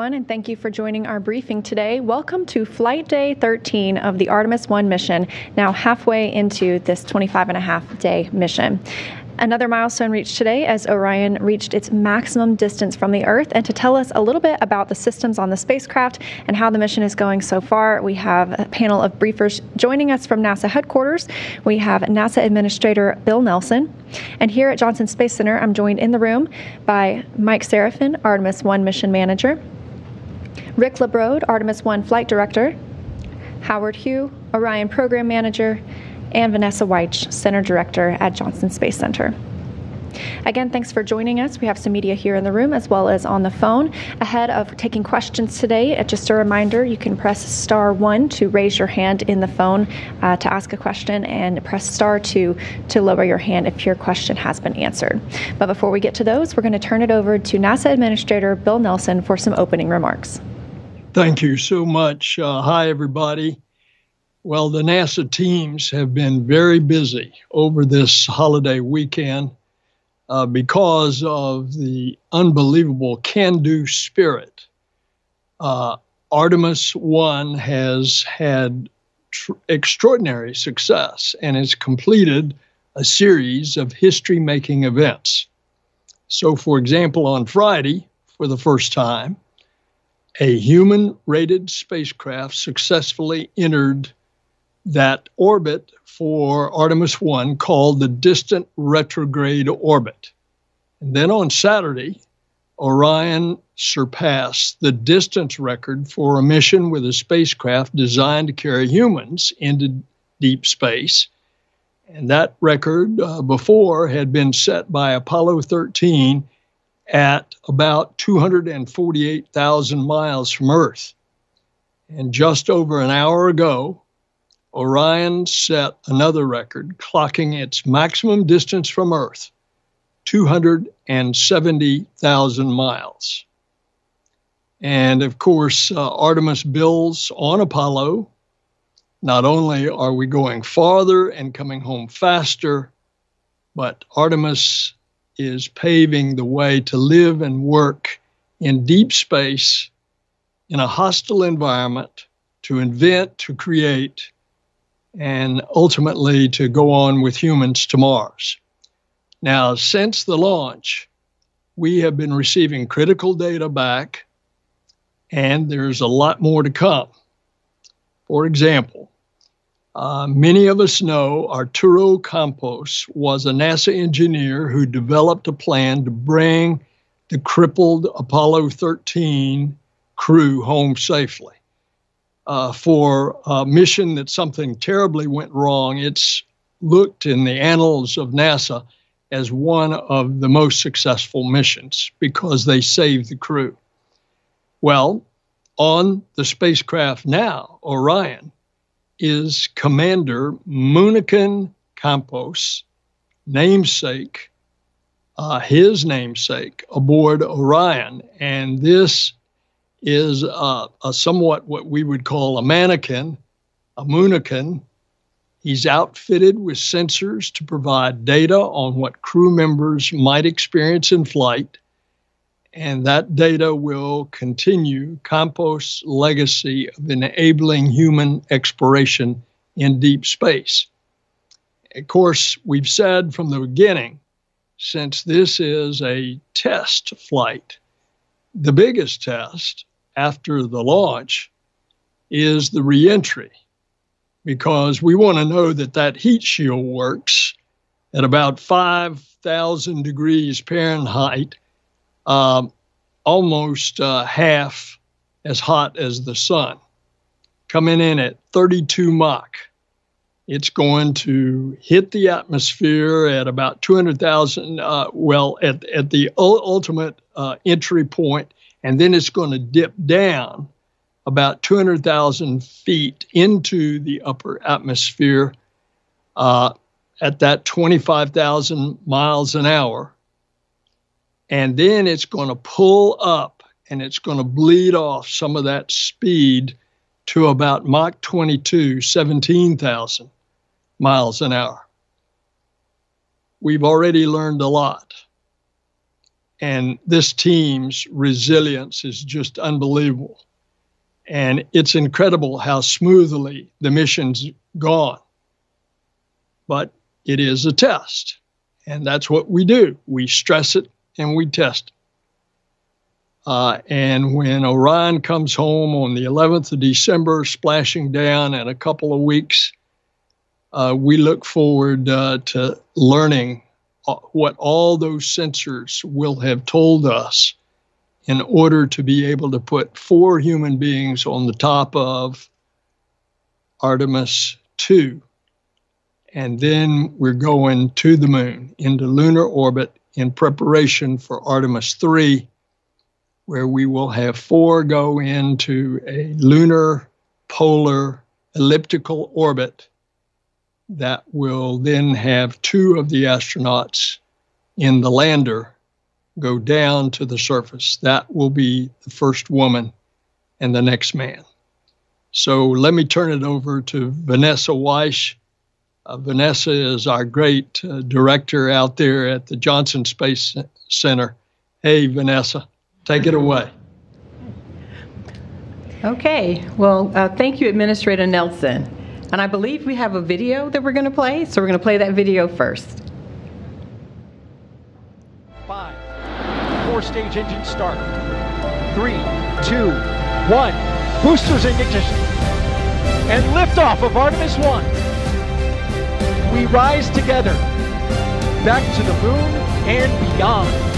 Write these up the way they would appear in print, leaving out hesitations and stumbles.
everyone, and thank you for joining our briefing today. Welcome to Flight Day 13 of the Artemis 1 mission, now halfway into this 25-and-a-half-day mission. Another milestone reached today as Orion reached its maximum distance from the Earth. And to tell us a little bit about the systems on the spacecraft and how the mission is going so far, we have a panel of briefers joining us from NASA headquarters. We have NASA Administrator Bill Nelson. And here at Johnson Space Center, I'm joined in the room by Mike Serafin, Artemis 1 Mission Manager, Rick LeBrode, Artemis 1 Flight Director, Howard Hugh, Orion Program Manager, and Vanessa Weich, Center Director at Johnson Space Center. Again, thanks for joining us. We have some media here in the room as well as on the phone. Ahead of taking questions today, just a reminder, you can press *1 to raise your hand in the phone to ask a question, and press *2 to lower your hand if your question has been answered. But before we get to those, we're going to turn it over to NASA Administrator Bill Nelson for some opening remarks. Thank you so much. Hi, everybody. Well, the NASA teams have been very busy over this holiday weekend because of the unbelievable can-do spirit. Artemis 1 has had extraordinary success and has completed a series of history-making events. So, for example, on Friday, for the first time, a human-rated spacecraft successfully entered that orbit for Artemis 1 called the Distant Retrograde Orbit. And then on Saturday, Orion surpassed the distance record for a mission with a spacecraft designed to carry humans into deep space. And that record before had been set by Apollo 13 at about 248,000 miles from Earth. And just over an hour ago, Orion set another record, clocking its maximum distance from Earth, 270,000 miles. And of course, Artemis builds on Apollo. Not only are we going farther and coming home faster, but Artemis is paving the way to live and work in deep space in a hostile environment, to invent, to create, and ultimately to go on with humans to Mars. Now, since the launch, we have been receiving critical data back, and there's a lot more to come. For example, many of us know Arturo Campos was a NASA engineer who developed a plan to bring the crippled Apollo 13 crew home safely. For a mission that something terribly went wrong, it's looked in the annals of NASA as one of the most successful missions because they saved the crew. Well, on the spacecraft now, Orion, is Commander Munican Campos' namesake, his namesake, aboard Orion. And this is a somewhat what we would call a mannequin, a Munican. He's outfitted with sensors to provide data on what crew members might experience in flight, and that data will continue Campos' legacy of enabling human exploration in deep space. Of course, we've said from the beginning, since this is a test flight, the biggest test after the launch is the reentry, because we want to know that that heat shield works at about 5,000 degrees Fahrenheit, almost half as hot as the sun. Coming in at 32 Mach, it's going to hit the atmosphere at about 200,000, at the ultimate entry point, and then it's going to dip down about 200,000 feet into the upper atmosphere at that 25,000 miles an hour. And then it's going to pull up and it's going to bleed off some of that speed to about Mach 22, 17,000 miles an hour. We've already learned a lot. And this team's resilience is just unbelievable. And it's incredible how smoothly the mission's gone. But it is a test. And that's what we do. We stress it and we test it. And when Orion comes home on the 11th of December, splashing down in a couple of weeks, we look forward to learning what all those sensors will have told us in order to be able to put 4 human beings on the top of Artemis 2. And then we're going to the moon, into lunar orbit in preparation for Artemis 3, where we will have 4 go into a lunar polar elliptical orbit that will then have 2 of the astronauts in the lander go down to the surface. That will be the first woman and the next man. So let me turn it over to Vanessa Weish. Vanessa is our great director out there at the Johnson Space Center. Hey, Vanessa, take it away. Okay, well, thank you, Administrator Nelson. And I believe we have a video that we're going to play, so we're going to play that video first. 5, 4-stage engine start. 3, 2, 1. Boosters in ignition. And liftoff of Artemis 1. We rise together, back to the moon and beyond.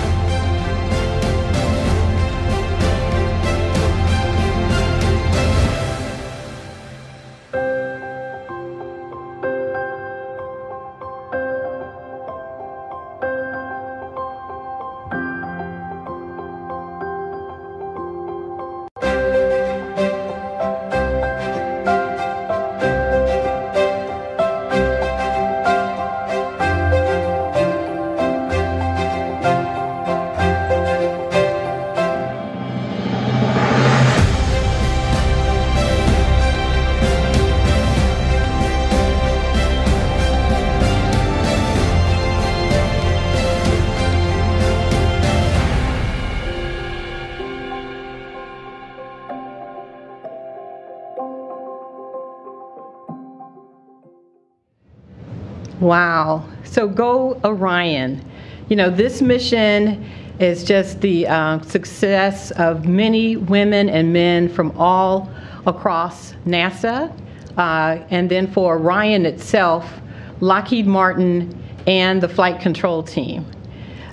Wow. So go Orion. You know, this mission is just the success of many women and men from all across NASA. And then for Orion itself, Lockheed Martin and the flight control team.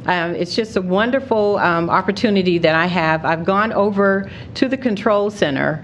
It's just a wonderful opportunity that I have. I've gone over to the control center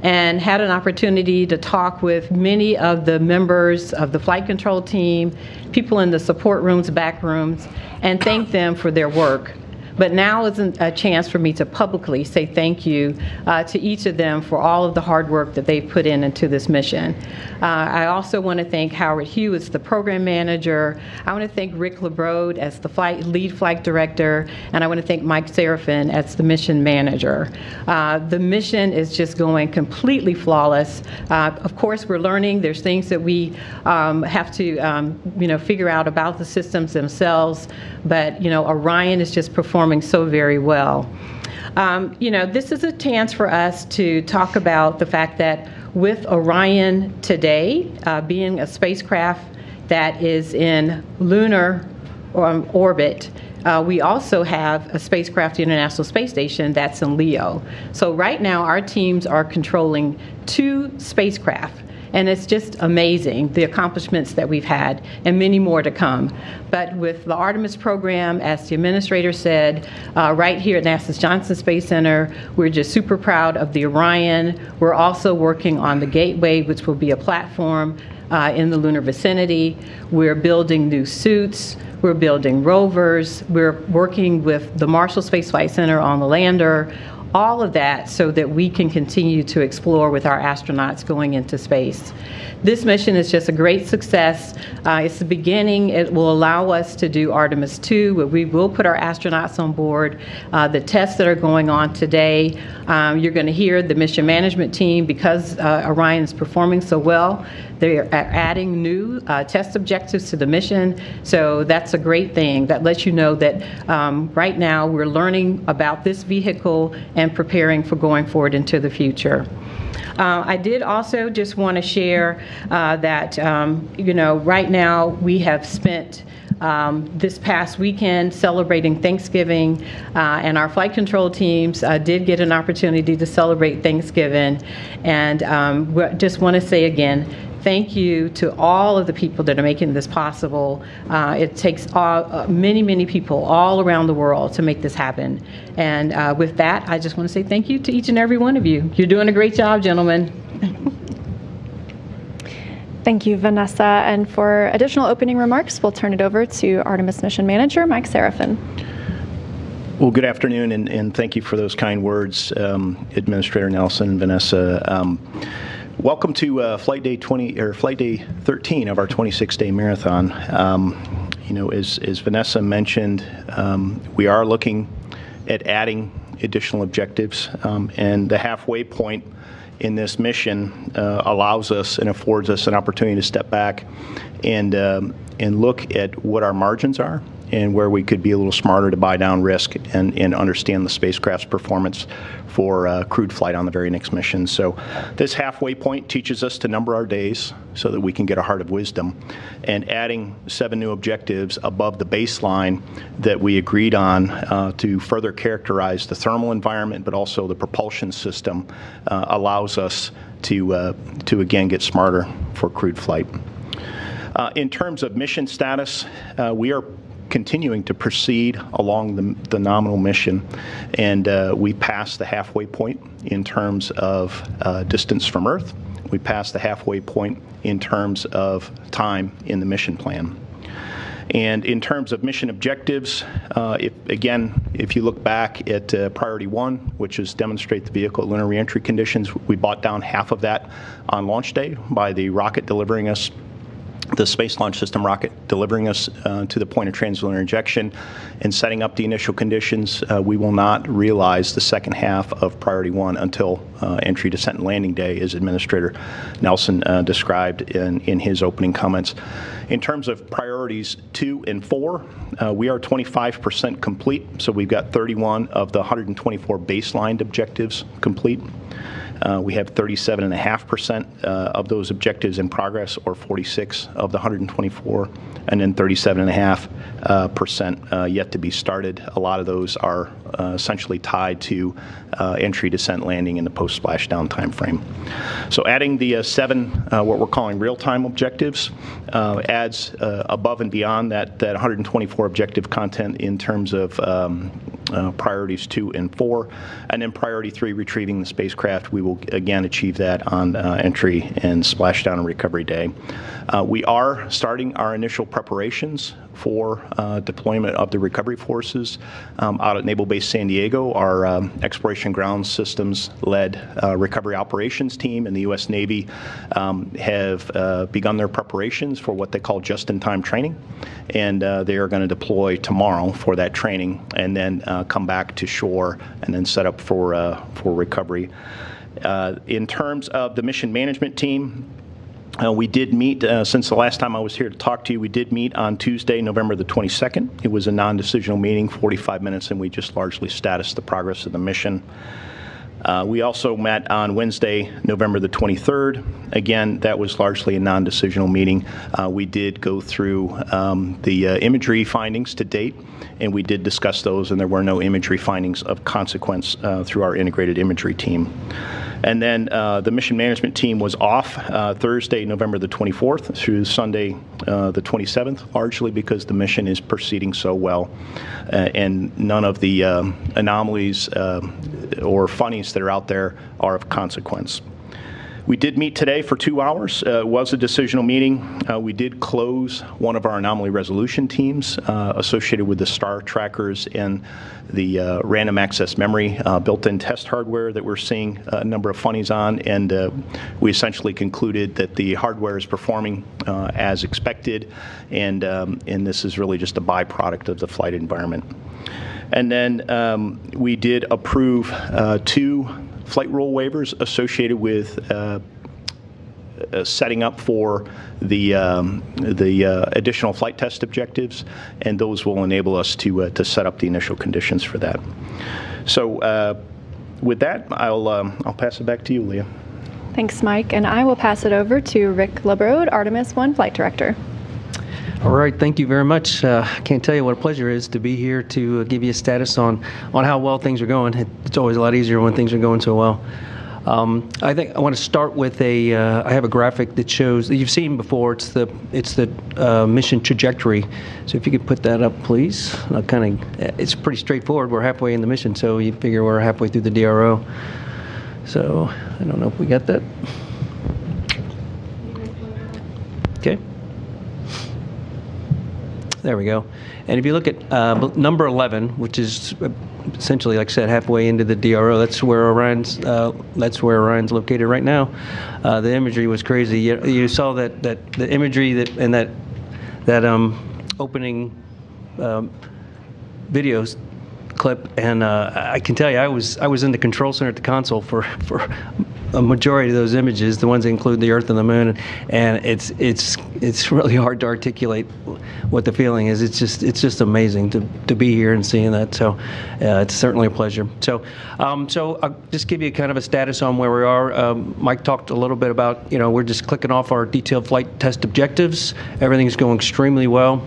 and had an opportunity to talk with many of the members of the flight control team, people in the support rooms, back rooms, and thank them for their work. But now isn't a chance for me to publicly say thank you to each of them for all of the hard work that they've put into this mission. I also want to thank Howard Hugh as the program manager. I want to thank Rick LeBrode as the lead flight director, and I want to thank Mike Serafin as the mission manager. The mission is just going completely flawless. Of course, we're learning. There's things that we have to figure out about the systems themselves, but Orion is just performing so very well. This is a chance for us to talk about the fact that with Orion today, being a spacecraft that is in lunar orbit, we also have a spacecraft, the International Space Station, that's in LEO. So right now, our teams are controlling 2 spacecraft. And it's just amazing, the accomplishments that we've had, and many more to come. But with the Artemis program, as the administrator said, right here at NASA's Johnson Space Center, we're just super proud of the Orion. We're also working on the Gateway, which will be a platform in the lunar vicinity. We're building new suits. We're building rovers. We're working with the Marshall Space Flight Center on the lander. all of that so that we can continue to explore with our astronauts going into space. This mission is just a great success. It's the beginning. It will allow us to do Artemis II, where we will put our astronauts on board. The tests that are going on today, you're going to hear the mission management team, because Orion is performing so well, they're adding new test objectives to the mission. So that's a great thing. That lets you know that right now we're learning about this vehicle and preparing for going forward into the future. I did also just want to share that, right now we have spent this past weekend celebrating Thanksgiving, and our flight control teams did get an opportunity to celebrate Thanksgiving. And just want to say again, thank you to all of the people that are making this possible. It takes many, many people all around the world to make this happen. And with that, I just want to say thank you to each and every one of you. You're doing a great job, gentlemen. Thank you, Vanessa. And for additional opening remarks, we'll turn it over to Artemis Mission Manager Mike Serafin. Well, good afternoon, and thank you for those kind words, Administrator Nelson and Vanessa. Welcome to Flight Day 13 of our 26-day marathon. As Vanessa mentioned, we are looking at adding additional objectives, and the halfway point in this mission allows us and affords us an opportunity to step back and look at what our margins are and where we could be a little smarter to buy down risk and understand the spacecraft's performance for crewed flight on the very next mission. So this halfway point teaches us to number our days so that we can get a heart of wisdom, and adding 7 new objectives above the baseline that we agreed on to further characterize the thermal environment but also the propulsion system allows us to again get smarter for crewed flight. In terms of mission status, we are continuing to proceed along the nominal mission, and we passed the halfway point in terms of distance from Earth. We passed the halfway point in terms of time in the mission plan. And in terms of mission objectives, if you look back at Priority 1, which is demonstrate the vehicle at lunar reentry conditions, we bought down half of that on launch day by the rocket delivering us, the Space Launch System rocket delivering us to the point of translunar injection and setting up the initial conditions. We will not realize the second half of Priority 1 until entry, descent, and landing day, as Administrator Nelson described in his opening comments. In terms of Priorities 2 and 4, we are 25% complete, so we've got 31 of the 124 baseline objectives complete. We have 37.5% of those objectives in progress, or 46 of the 124, and then 37.5% yet to be started. A lot of those are essentially tied to entry, descent, landing in the post-splashdown time frame. So adding the 7, what we're calling real-time objectives, adds above and beyond that 124 objective content in terms of Priorities 2 and 4. And then Priority 3, retrieving the spacecraft, we will again achieve that on entry and splashdown and recovery day. We are starting our initial preparations for deployment of the recovery forces out at Naval Base San Diego. Our Exploration Ground Systems-led recovery operations team in the U.S. Navy have begun their preparations for what they call just-in-time training, and they are going to deploy tomorrow for that training and then come back to shore and then set up for recovery. In terms of the mission management team, we did meet, since the last time I was here to talk to you, we did meet on Tuesday, November the 22nd. It was a non-decisional meeting, 45 minutes, and we just largely statused the progress of the mission. We also met on Wednesday, November the 23rd. Again, that was largely a non-decisional meeting. We did go through the imagery findings to date, and we did discuss those, and there were no imagery findings of consequence through our integrated imagery team. And then the mission management team was off Thursday, November the 24th through Sunday, the 27th, largely because the mission is proceeding so well, and none of the anomalies or funnies that are out there are of consequence. We did meet today for 2 hours. It was a decisional meeting. We did close one of our anomaly resolution teams associated with the STAR trackers and the random access memory built-in test hardware that we're seeing a number of funnies on, and we essentially concluded that the hardware is performing as expected, and this is really just a byproduct of the flight environment. And then we did approve 2 flight rule waivers associated with setting up for the additional flight test objectives, and those will enable us to set up the initial conditions for that. So with that, I'll pass it back to you, Leah. Thanks, Mike. And I will pass it over to Rick LeBrode, Artemis 1 Flight Director. All right, thank you very much. I can't tell you what a pleasure it is to be here to give you a status on how well things are going. It's always a lot easier when things are going so well. I think I want to start with I have a graphic that shows that you've seen before. It's the mission trajectory. So if you could put that up, please. It's pretty straightforward. We're halfway in the mission, so you figure we're halfway through the DRO. So I don't know if we got that. Okay. There we go. And if you look at number 11, which is essentially, like I said, halfway into the DRO, that's where Orion's located right now. The imagery was crazy. You saw that the imagery that opening videos clip, and I can tell you, I was in the control center at the console for a majority of those images, the ones that include the Earth and the Moon, and it's really hard to articulate what the feeling is. It's just amazing to be here and seeing that. So it's certainly a pleasure. So I'll just give you kind of a status on where we are. Mike talked a little bit about, we're just clicking off our detailed flight test objectives. Everything's going extremely well.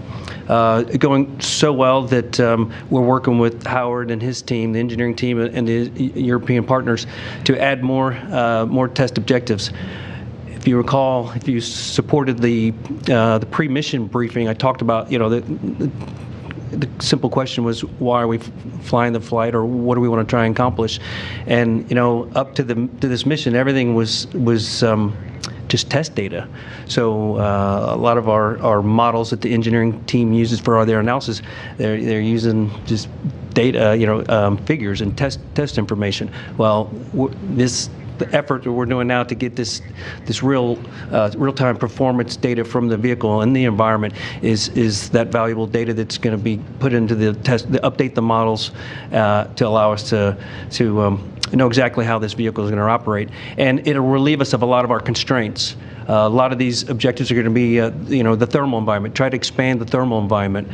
Going so well that we're working with Howard and his team, the engineering team, and the European partners to add more test objectives. If you recall, if you supported the pre-mission briefing, I talked about, the simple question was, why are we flying the flight, or what do we want to try and accomplish? And up to this mission, everything was just test data. So a lot of our models that the engineering team uses for their analysis, they're using just data, figures and test information. Well, the effort that we're doing now to get this real-time performance data from the vehicle and the environment is that valuable data that's going to be put into the test, to update the models to allow us to know exactly how this vehicle is going to operate, and it'll relieve us of a lot of our constraints. A lot of these objectives are going to be, the thermal environment. Try to expand the thermal environment.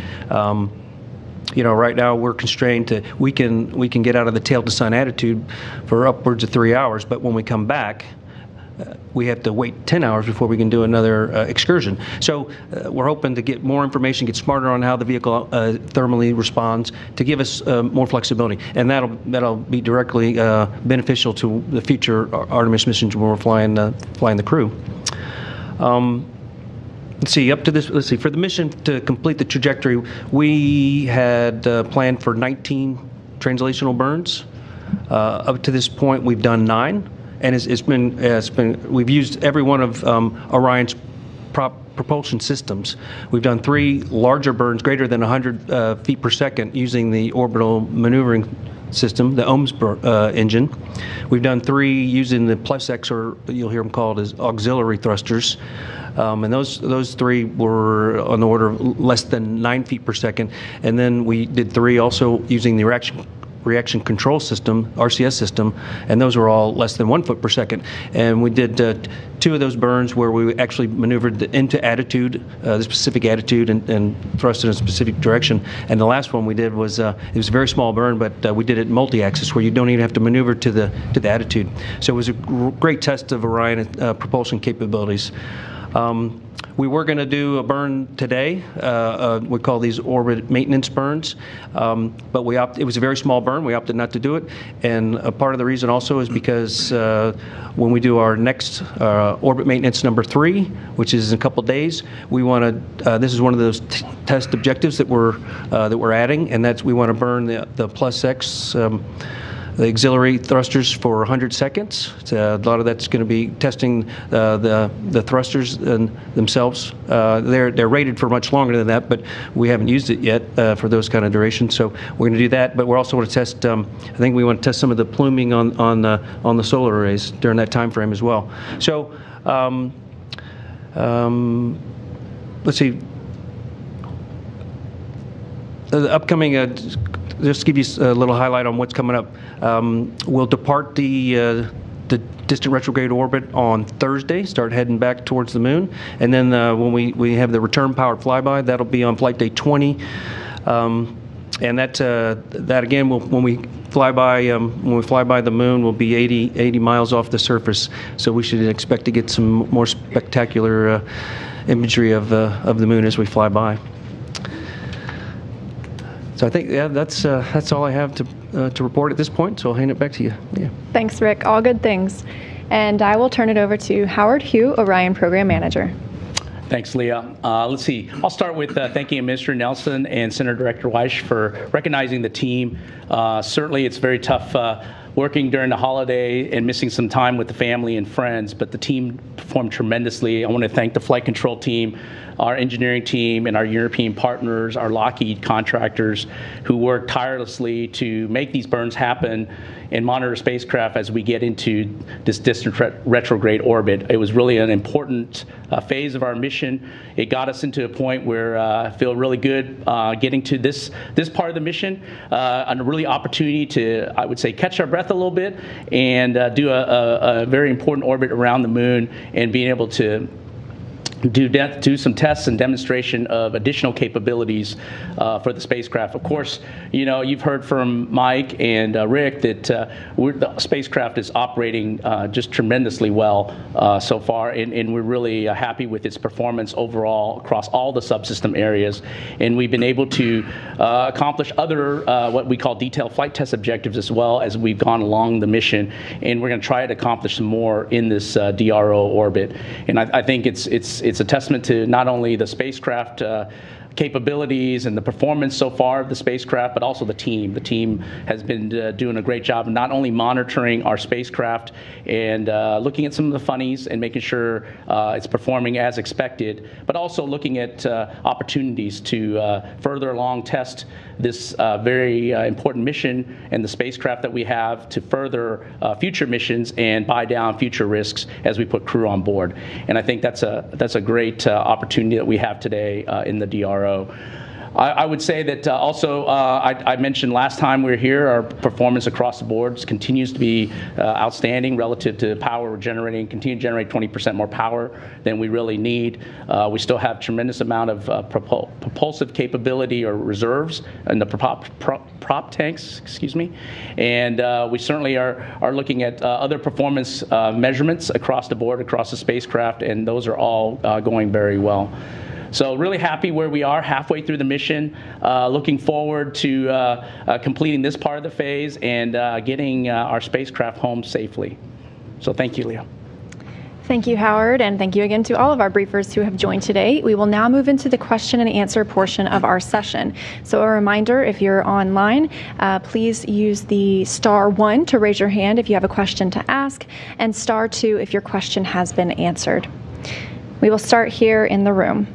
Right now we're constrained to we can get out of the tail to sun attitude for upwards of 3 hours, but when we come back, we have to wait 10 hours before we can do another excursion. So we're hoping to get more information, get smarter on how the vehicle thermally responds, to give us more flexibility, and that'll be directly beneficial to the future Artemis missions when we're flying the crew. Let's see, for the mission to complete the trajectory, we had planned for 19 translational burns. Up to this point, we've done 9, and we've used every one of Orion's propulsion systems. We've done 3 larger burns greater than 100 feet per second using the orbital maneuvering system, the OMS engine. We've done 3 using the PlusX, or you'll hear them called as auxiliary thrusters. And those 3 were on the order of less than 9 feet per second. And then we did 3 also using the reaction control system, RCS system, and those were all less than 1 foot per second. And we did 2 of those burns where we actually maneuvered into attitude, the specific attitude, and thrust in a specific direction. And the last one we did was it was a very small burn, but we did it multi-axis, where you don't even have to maneuver to the attitude. So it was a great test of Orion propulsion capabilities. We were going to do a burn today. We call these orbit maintenance burns, but it was a very small burn. We opted not to do it, and a part of the reason also is because when we do our next orbit maintenance number 3, which is in a couple days, we want to. This is one of those test objectives that we're adding, and we want to burn the PlusX auxiliary thrusters for 100 seconds. A lot of that's going to be testing the thrusters themselves. They're rated for much longer than that, but we haven't used it yet for those kind of durations. So we're going to do that, but we're also going to test. I think we want to test some of the pluming on the solar arrays during that time frame as well. So let's see. The upcoming, just to give you a little highlight on what's coming up. We'll depart the distant retrograde orbit on Thursday, start heading back towards the moon, and then when we have the return powered flyby, that'll be on flight day 20. And that again, when we fly by the moon, we'll be 80 miles off the surface. So we should expect to get some more spectacular imagery of the moon as we fly by. So I think that's all I have to report at this point. So I'll hand it back to you. Yeah. Thanks, Rick. All good things. And I will turn it over to Howard Hugh, Orion Program Manager. Thanks, Leah. Let's see. I'll start with thanking Administrator Nelson and Center Director Weish for recognizing the team. Certainly, it's very tough working during the holiday and missing some time with the family and friends, but the team performed tremendously. I want to thank the flight control team, our engineering team, and our European partners, our Lockheed contractors, who worked tirelessly to make these burns happen and monitor spacecraft as we get into this distant retrograde orbit. It was really an important phase of our mission. It got us into a point where I feel really good getting to this part of the mission, and a really opportunity to, I would say, catch our breath a little bit and do a very important orbit around the moon, and being able to do some tests and demonstration of additional capabilities for the spacecraft. Of course, you've heard from Mike and Rick that the spacecraft is operating just tremendously well so far, and we're really happy with its performance overall across all the subsystem areas. And we've been able to accomplish other what we call detailed flight test objectives as well as we've gone along the mission, and we're going to try to accomplish some more in this DRO orbit. And I think it's a testament to not only the spacecraft capabilities and the performance so far of the spacecraft, but also the team. The team has been doing a great job of not only monitoring our spacecraft and looking at some of the funnies and making sure it's performing as expected, but also looking at opportunities to further along test this very important mission and the spacecraft that we have to further future missions and buy down future risks as we put crew on board. And I think that's a great opportunity that we have today in the DRO. I would say that also, I mentioned last time we were here, our performance across the board continues to be outstanding relative to power we're generating, continue to generate 20% more power than we really need. We still have tremendous amount of propulsive capability or reserves in the prop tanks, excuse me. And we certainly are looking at other performance measurements across the board, across the spacecraft, and those are all going very well. So really happy where we are halfway through the mission, looking forward to completing this part of the phase and getting our spacecraft home safely. So thank you, Leah. Thank you, Howard, and thank you again to all of our briefers who have joined today. We will now move into the question and answer portion of our session. So a reminder, if you're online, please use the *1 to raise your hand if you have a question to ask, and *2 if your question has been answered. We will start here in the room.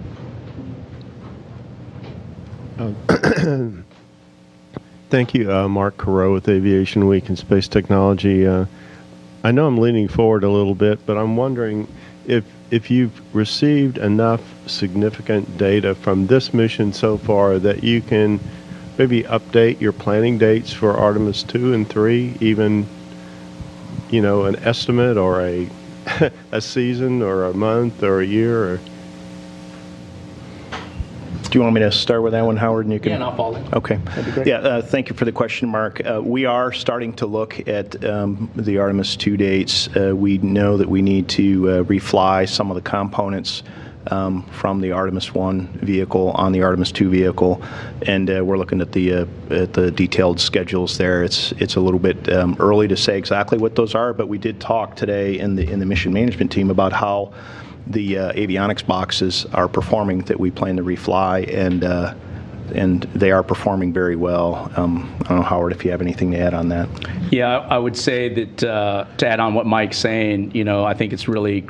Thank you, Mark Carreau with Aviation Week and Space Technology. I know I'm leaning forward a little bit, but I'm wondering if you've received enough significant data from this mission so far that you can maybe update your planning dates for Artemis 2 and 3, even, an estimate or a season or a month or a year or... Do you want me to start with that one, Howard? And you can. Yeah, and I'll follow. Okay. That'd be great. Yeah, thank you for the question, Mark. We are starting to look at the Artemis 2 dates. We know that we need to refly some of the components from the Artemis 1 vehicle on the Artemis 2 vehicle, and we're looking at the detailed schedules there. It's a little bit early to say exactly what those are, but we did talk today in the mission management team about how the avionics boxes are performing that we plan to refly, and and they are performing very well. I don't know, Howard, if you have anything to add on that. Yeah, I would say that to add on what Mike's saying, I think it's really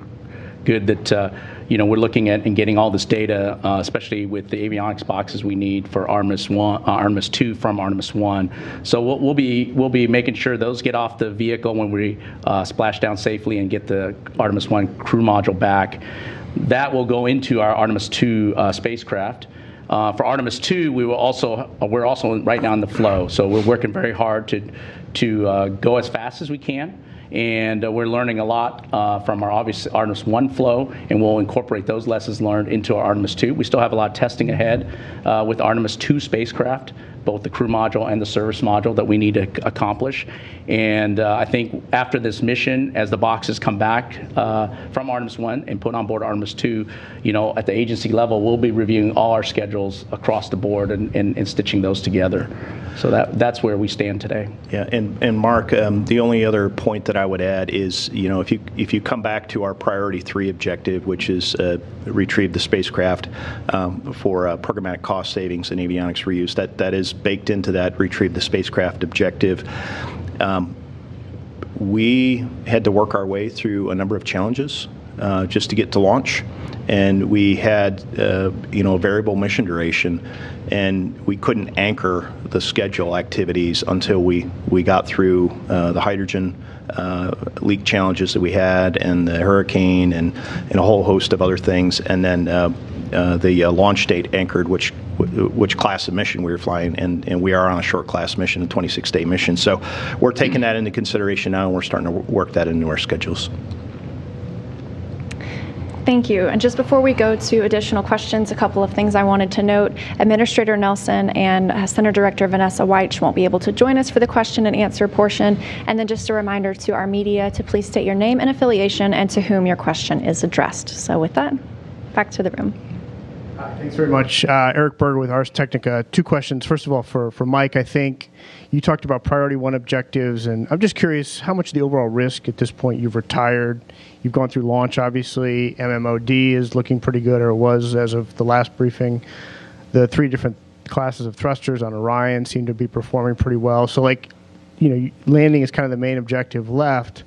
good that we're looking at and getting all this data, especially with the avionics boxes we need for Artemis 2 from Artemis 1. So we'll be making sure those get off the vehicle when we splash down safely and get the Artemis 1 crew module back. That will go into our Artemis 2 spacecraft. For Artemis 2, we're also right now in the flow, so we're working very hard to go as fast as we can. And we're learning a lot from our obvious Artemis 1 flow, and we'll incorporate those lessons learned into our Artemis 2. We still have a lot of testing ahead with Artemis 2 spacecraft, both the crew module and the service module that we need to accomplish. And I think after this mission, as the boxes come back from Artemis 1 and put on board Artemis 2, at the agency level, we'll be reviewing all our schedules across the board and stitching those together. So that's where we stand today. Yeah, and Mark, the only other point that I would add is, if you come back to our priority 3 objective, which is retrieve the spacecraft for programmatic cost savings and avionics reuse, that is baked into that retrieve the spacecraft objective. We had to work our way through a number of challenges just to get to launch. And we had, a variable mission duration, and we couldn't anchor the schedule activities until we got through the hydrogen leak challenges that we had, and the hurricane, and a whole host of other things. And then the launch date anchored which class of mission we were flying, and we are on a short class mission, a 26-day mission. So we're taking that into consideration now, and we're starting to work that into our schedules. Thank you. And just before we go to additional questions, a couple of things I wanted to note. Administrator Nelson and Center Director Vanessa Weich won't be able to join us for the question and answer portion. And then just a reminder to our media to please state your name and affiliation and to whom your question is addressed. So with that, back to the room. Thanks very much. Eric Berger with Ars Technica. 2 questions. First of all, for Mike, I think you talked about priority 1 objectives, and I'm just curious how much of the overall risk at this point you've retired. You've gone through launch, obviously. MMOD is looking pretty good, or was as of the last briefing. The 3 different classes of thrusters on Orion seem to be performing pretty well. So, landing is kind of the main objective left.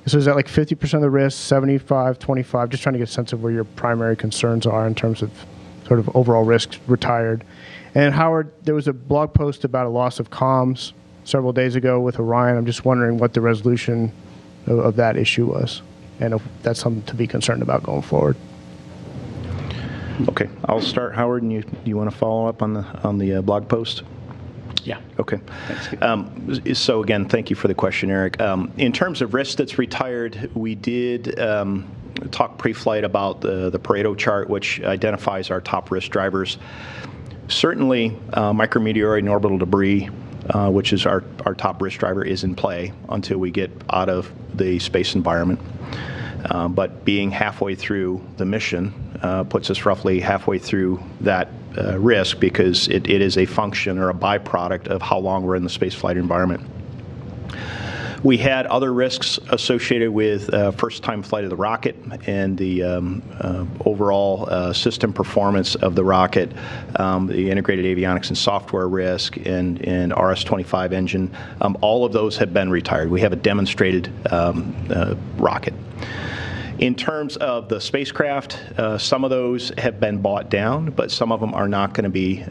So is that 50% of the risk, 75, 25? Just trying to get a sense of where your primary concerns are in terms of sort of overall risks retired. And Howard, there was a blog post about a loss of comms several days ago with Orion. I'm just wondering what the resolution of that issue was, and if that's something to be concerned about going forward. Okay, I'll start, Howard, and you want to follow up on the blog post? Yeah. Okay. Thanks. So again, thank you for the question, Eric. In terms of risk that's retired, we did talk pre-flight about the Pareto chart, which identifies our top risk drivers. Certainly, micrometeoroid and orbital debris, which is our top risk driver, is in play until we get out of the space environment. But being halfway through the mission puts us roughly halfway through that risk, because it is a function or a byproduct of how long we're in the spaceflight environment. We had other risks associated with first-time flight of the rocket and the overall system performance of the rocket, the integrated avionics and software risk, and RS-25 engine. All of those have been retired. We have a demonstrated rocket. In terms of the spacecraft, some of those have been bought down, but some of them are not going to be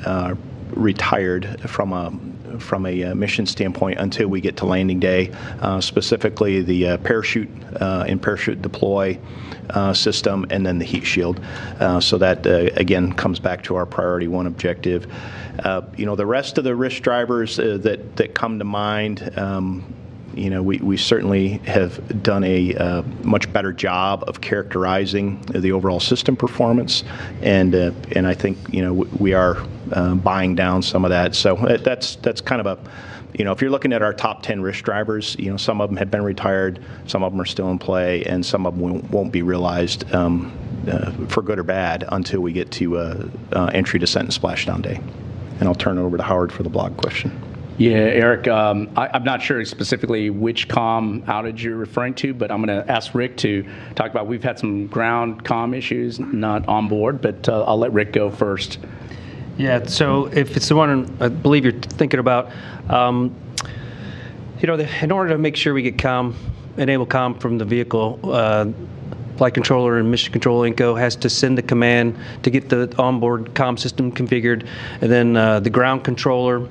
retired from a mission standpoint until we get to landing day, specifically the parachute and parachute deploy system, and then the heat shield. So that, again, comes back to our priority 1 objective. The rest of the risk drivers that come to mind, we certainly have done a much better job of characterizing the overall system performance, and I think we are buying down some of that. So that's kind of a, if you're looking at our top 10 risk drivers, some of them have been retired, some of them are still in play, and some of them won't be realized for good or bad until we get to entry, descent, and splashdown day. And I'll turn it over to Howard for the blog question. Yeah, Eric, I'm not sure specifically which comm outage you're referring to, but I'm going to ask Rick to talk about, we've had some ground comm issues not on board, but I'll let Rick go first. Yeah, so if it's the one I believe you're thinking about, in order to make sure we get enable comm from the vehicle, Flight Controller and Mission Control Inco has to send a command to get the onboard comm system configured, and then the ground controller,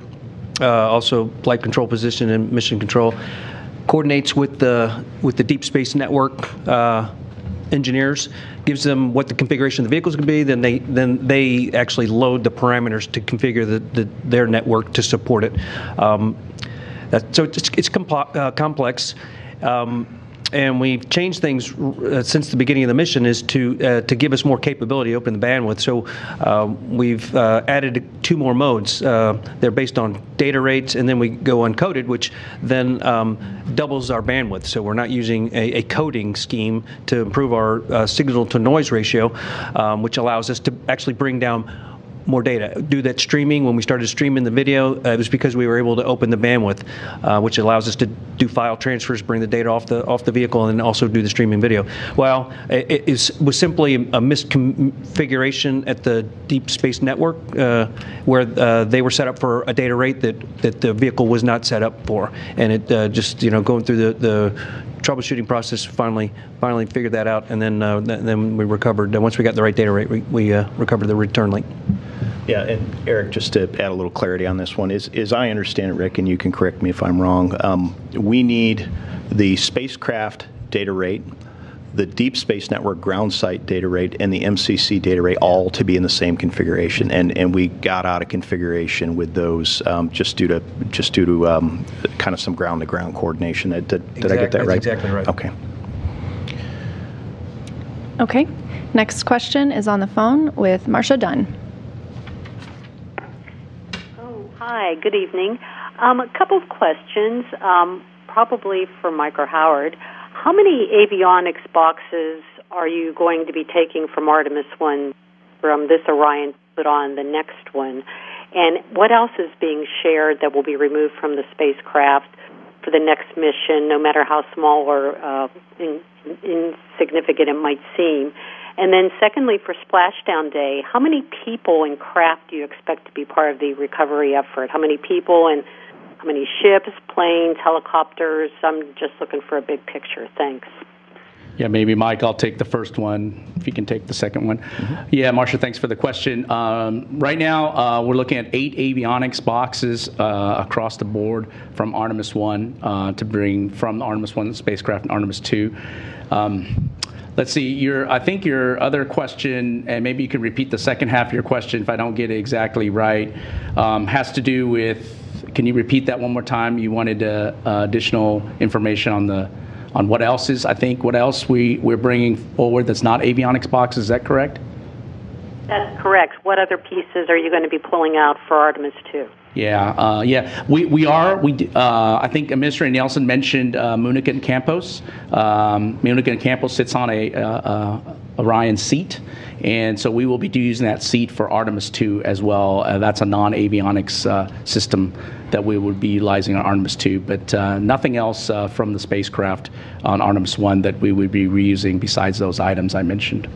also flight control position and mission control, coordinates with the Deep Space Network engineers, gives them what the configuration of the vehicles can be. Then they actually load the parameters to configure their network to support it. So it's complex. And we've changed things since the beginning of the mission is to give us more capability, open the bandwidth. So we've added 2 more modes. They're based on data rates, and then we go uncoded, which then doubles our bandwidth. So we're not using a coding scheme to improve our signal-to-noise ratio, which allows us to actually bring down more data. Do that streaming. When we started streaming the video, it was because we were able to open the bandwidth, which allows us to do file transfers, bring the data off the vehicle, and also do the streaming video. Well, it was simply a misconfiguration at the Deep Space Network, where they were set up for a data rate that the vehicle was not set up for, and it just going through the troubleshooting process finally figured that out, and then we recovered. Once we got the right data rate, we recovered the return link. Yeah, and Eric, just to add a little clarity on this one, as I understand it, Rick, and you can correct me if I'm wrong, we need the spacecraft data rate, the Deep Space Network ground site data rate, and the MCC data rate all to be in the same configuration, and we got out of configuration with those just due to kind of some ground-to-ground coordination. Did I get that right? That's exactly right. Okay. Okay. Next question is on the phone with Marcia Dunn. Hi, good evening. A couple of questions, probably for Mike or Howard. How many avionics boxes are you going to be taking from Artemis 1 from this Orion put on the next one? And what else is being shared that will be removed from the spacecraft for the next mission, no matter how small or insignificant it might seem? And then secondly, for Splashdown Day, how many people and craft do you expect to be part of the recovery effort? How many people and how many ships, planes, helicopters? I'm just looking for a big picture. Thanks. Yeah, maybe Mike, I'll take the first one, if you can take the second one. Mm-hmm. Yeah, Marcia, thanks for the question. Right now, we're looking at 8 avionics boxes across the board from Artemis 1 to bring from Artemis 1 spacecraft and Artemis 2. Let's see, I think your other question, and maybe you can repeat the second half of your question if I don't get it exactly right, has to do with, can you repeat that one more time? You wanted additional information on what else we're bringing forward that's not avionics boxes, is that correct? That's correct. What other pieces are you going to be pulling out for Artemis 2? Yeah, we are. I think Administrator Nelson mentioned Munich and Campos. Munich and Campos sits on a Orion seat, and so we will be using that seat for Artemis 2 as well. That's a non-avionics system that we would be utilizing on Artemis 2, but nothing else from the spacecraft on Artemis 1 that we would be reusing besides those items I mentioned.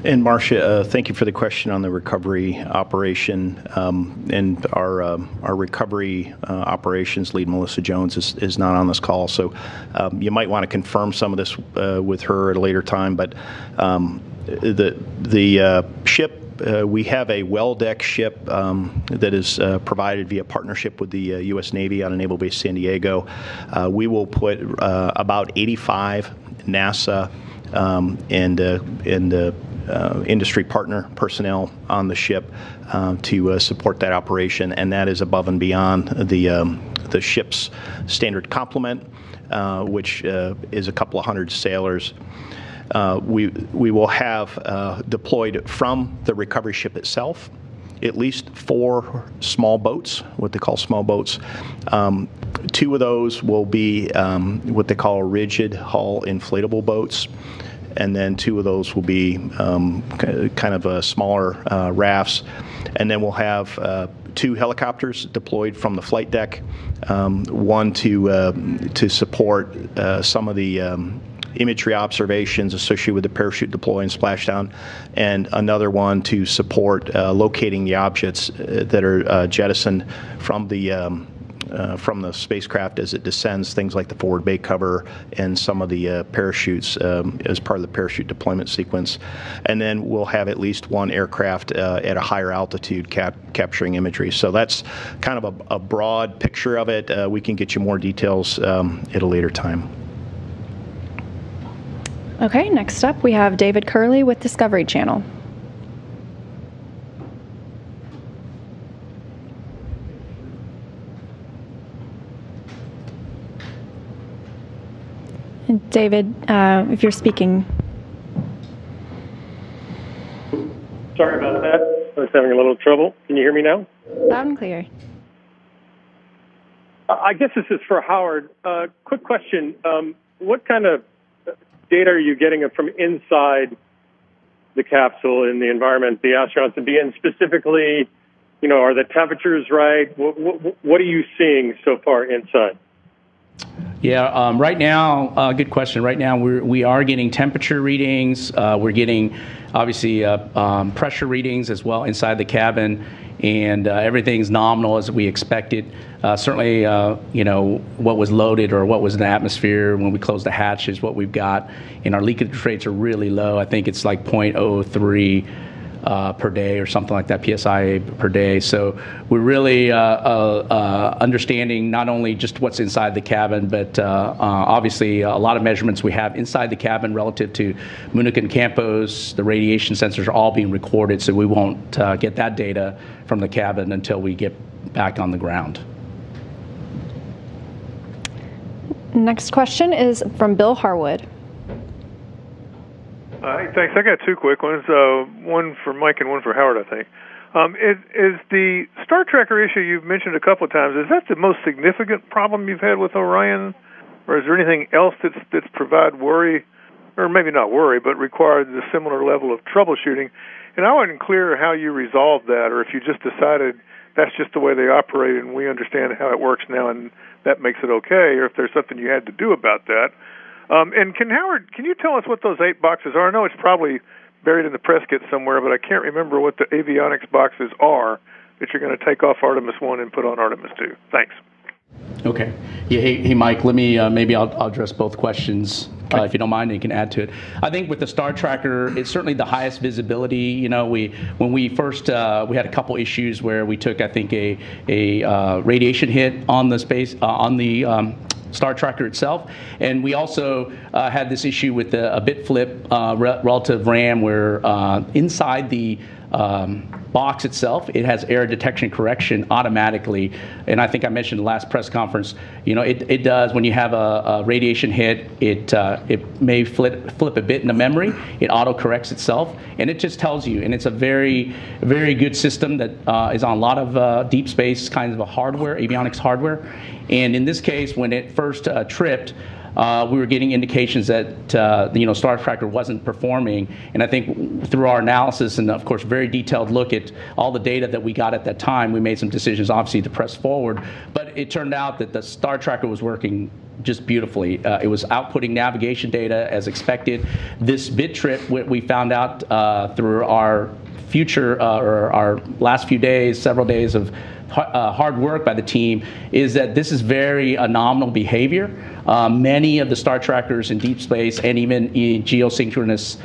And Marcia, thank you for the question on the recovery operation. And our recovery operations lead, Melissa Jones, is not on this call, so you might want to confirm some of this with her at a later time. But the ship. We have a well-deck ship that is provided via partnership with the U.S. Navy on Naval Base San Diego. We will put about 85 NASA and industry partner personnel on the ship to support that operation, and that is above and beyond the ship's standard complement, which is a couple of hundred sailors. We will have deployed from the recovery ship itself at least 4 small boats, what they call small boats. 2 of those will be what they call rigid hull inflatable boats, and then 2 of those will be kind of smaller rafts. And then we'll have 2 helicopters deployed from the flight deck, one to support some of the imagery observations associated with the parachute deploy and splashdown, and another one to support locating the objects that are jettisoned from the spacecraft as it descends, things like the forward bay cover and some of the parachutes as part of the parachute deployment sequence. And then we'll have at least one aircraft at a higher altitude capturing imagery. So that's kind of a broad picture of it. We can get you more details at a later time. Okay, next up we have David Curley with Discovery Channel. David, if you're speaking. Sorry about that. I was having a little trouble. Can you hear me now? Loud and clear. I guess this is for Howard. Quick question. What kind of data are you getting from inside the capsule in the environment the astronauts would be in? Specifically, are the temperatures right? What are you seeing so far inside? Yeah, right now, good question. Right now, we are getting temperature readings. We're getting, obviously, pressure readings as well inside the cabin, and everything's nominal as we expected. Certainly, what was loaded or what was in the atmosphere when we closed the hatch is what we've got, and our leakage rates are really low. I think it's like 0.03 per day or something like that, PSI per day. So we're really understanding not only just what's inside the cabin, but obviously a lot of measurements we have inside the cabin relative to Munich and Campos. The radiation sensors are all being recorded, so we won't get that data from the cabin until we get back on the ground. Next question is from Bill Harwood. Thanks. I got two quick ones, one for Mike and one for Howard, I think. Is the Star Tracker issue you've mentioned a couple of times, is that the most significant problem you've had with Orion? Or is there anything else that's provide worry, or maybe not worry, but required a similar level of troubleshooting? And I wasn't clear how you resolved that, or if you just decided that's just the way they operate and we understand how it works now and that makes it okay, or if there's something you had to do about that. And Howard, can you tell us what those 8 boxes are? I know it's probably buried in the press kit somewhere, but I can't remember what the avionics boxes are that you're going to take off Artemis 1 and put on Artemis 2. Thanks. Okay. Yeah. Hey, Mike. Let me maybe I'll address both questions if you don't mind, and you can add to it. I think with the Star Tracker, it's certainly the highest visibility. When we first we had a couple issues where we took, I think, a radiation hit on the space on the Star Tracker itself, and we also had this issue with a bit flip relative RAM where inside the box itself, it has error detection correction automatically. And I think I mentioned in the last press conference, it does when you have a radiation hit, it may flip a bit in the memory, it auto corrects itself, and it just tells you. And it's a very, very good system that is on a lot of deep space kinds of avionics hardware. And in this case, when it first tripped, we were getting indications that Star Tracker wasn't performing, and I think through our analysis and of course very detailed look at all the data that we got at that time, we made some decisions obviously to press forward. But it turned out that the Star Tracker was working just beautifully. It was outputting navigation data as expected. This bit trip we found out through our or our last few days, several days of hard work by the team, is that this is very nominal behavior. Many of the Star Trackers in deep space and even in geosynchronous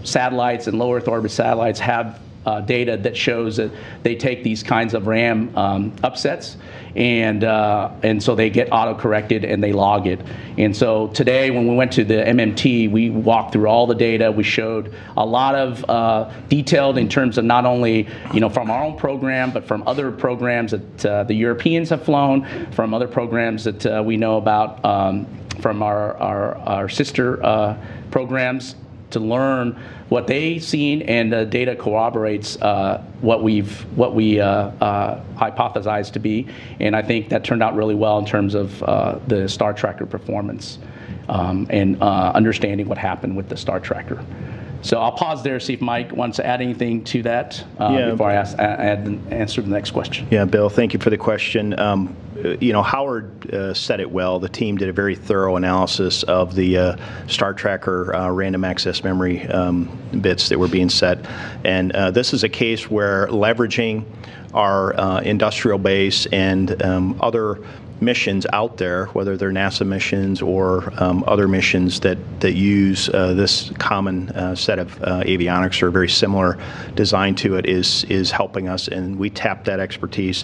satellites and low Earth orbit satellites have data that shows that they take these kinds of RAM upsets, and so they get auto-corrected and they log it. And so today when we went to the MMT, we walked through all the data. We showed a lot of detailed in terms of not only from our own program, but from other programs that the Europeans have flown, from other programs that we know about from our sister programs, to learn what they've seen, and the data corroborates what we hypothesized to be. And I think that turned out really well in terms of the Star Tracker performance and understanding what happened with the Star Tracker. So I'll pause there, see if Mike wants to add anything to that before I answer the next question. Yeah, Bill, thank you for the question. Howard said it well. The team did a very thorough analysis of the Star Tracker random access memory bits that were being set. And this is a case where leveraging our industrial base and other missions out there, whether they're NASA missions or other missions that use this common set of avionics or very similar design to it, is helping us, and we tap that expertise.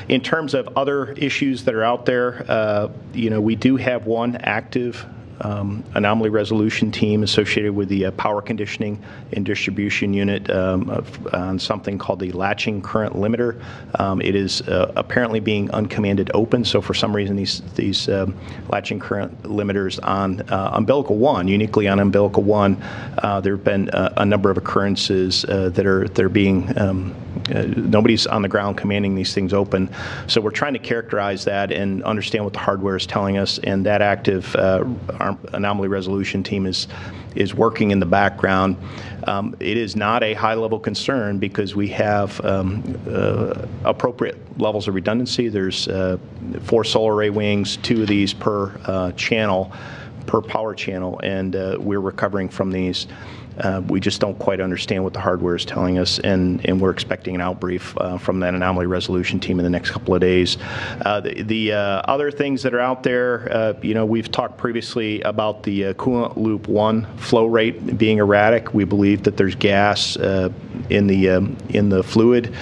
In terms of other issues that are out there, we do have one active anomaly resolution team associated with the power conditioning and distribution unit on something called the latching current limiter. It is apparently being uncommanded open, so for some reason these latching current limiters on umbilical 1, uniquely on umbilical 1, there have been a number of occurrences that are being nobody's on the ground commanding these things open. So we're trying to characterize that and understand what the hardware is telling us, and that active anomaly resolution team is working in the background. It is not a high-level concern because we have appropriate levels of redundancy. There's 4 solar array wings, 2 of these per channel, per power channel, and we're recovering from these. We just don't quite understand what the hardware is telling us, and we're expecting an outbrief from that anomaly resolution team in the next couple of days. The other things that are out there, we've talked previously about the coolant loop 1 flow rate being erratic. We believe that there's gas in the fluid,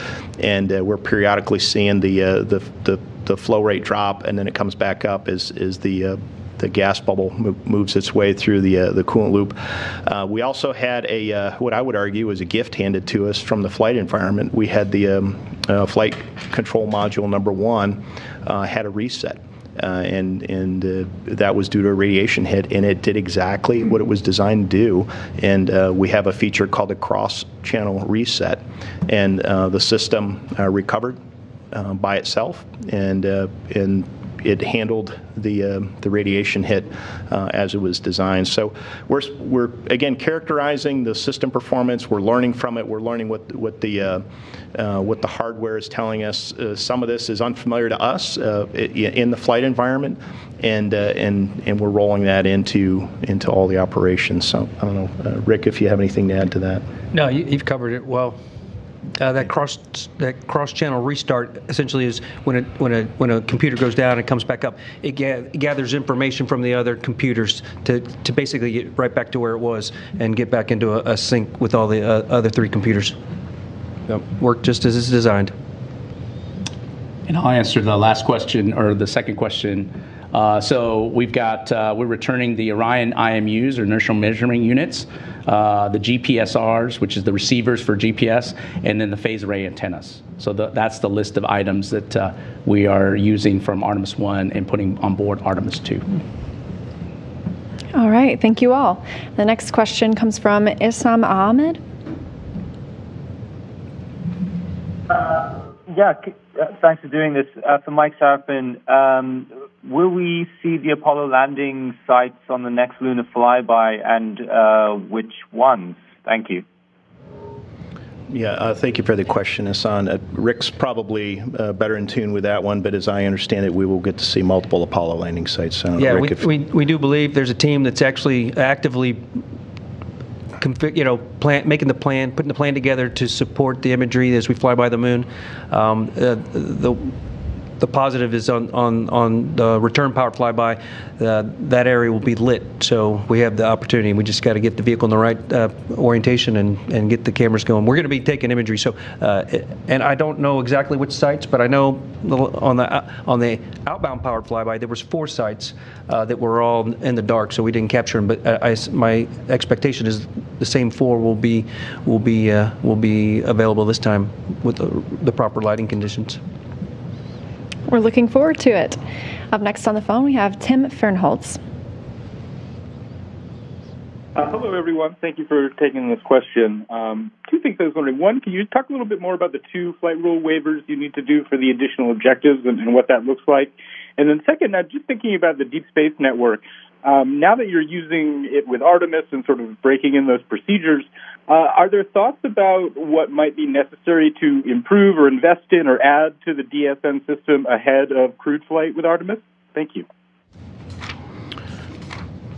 and we're periodically seeing the flow rate drop, and then it comes back up as the gas bubble moves its way through the coolant loop. We also had what I would argue was a gift handed to us from the flight environment. We had the flight control module number 1 had a reset. And that was due to a radiation hit, and it did exactly what it was designed to do. And we have a feature called a cross-channel reset, and the system recovered by itself, and it handled the radiation hit as it was designed. So we're again characterizing the system performance. We're learning from it. We're learning what the hardware is telling us. Some of this is unfamiliar to us in the flight environment, and we're rolling that into all the operations. So I don't know, Rick, if you have anything to add to that. No, you've covered it well. That cross-channel restart essentially is when a computer goes down and comes back up, it gathers information from the other computers to basically get right back to where it was and get back into a sync with all the other 3 computers. Work just as it's designed. And I'll answer the last question, or the second question. So we're returning the Orion IMUs, or inertial measuring units, the GPSRs, which is the receivers for GPS, and then the phase array antennas. So that's the list of items that we are using from Artemis 1 and putting on board Artemis 2. All right, thank you all. The next question comes from Isam Ahmed. Thanks for doing this. For Mike Sarpin, will we see the Apollo landing sites on the next lunar flyby, and which ones? Thank you. Yeah, thank you for the question, Hassan. Rick's probably better in tune with that one, but as I understand it, we will get to see multiple Apollo landing sites. Yeah, Rick, we do believe there's a team that's actually actively making the plan, putting the plan together to support the imagery as we fly by the moon. The positive is on the return powered flyby, that area will be lit, so we have the opportunity. We just got to get the vehicle in the right orientation and get the cameras going. We're going to be taking imagery, so and I don't know exactly which sites, but I know on the outbound powered flyby there was 4 sites that were all in the dark, so we didn't capture them. But my expectation is the same 4 will be available this time with the proper lighting conditions. We're looking forward to it. Up next on the phone, we have Tim Fernholz. Hello, everyone. Thank you for taking this question. 2 things I was wondering. One, can you talk a little bit more about the 2 flight rule waivers you need to do for the additional objectives and what that looks like? And then second, just thinking about the Deep Space Network, now that you're using it with Artemis and sort of breaking in those procedures, Are there thoughts about what might be necessary to improve or invest in or add to the DSN system ahead of crewed flight with Artemis? Thank you.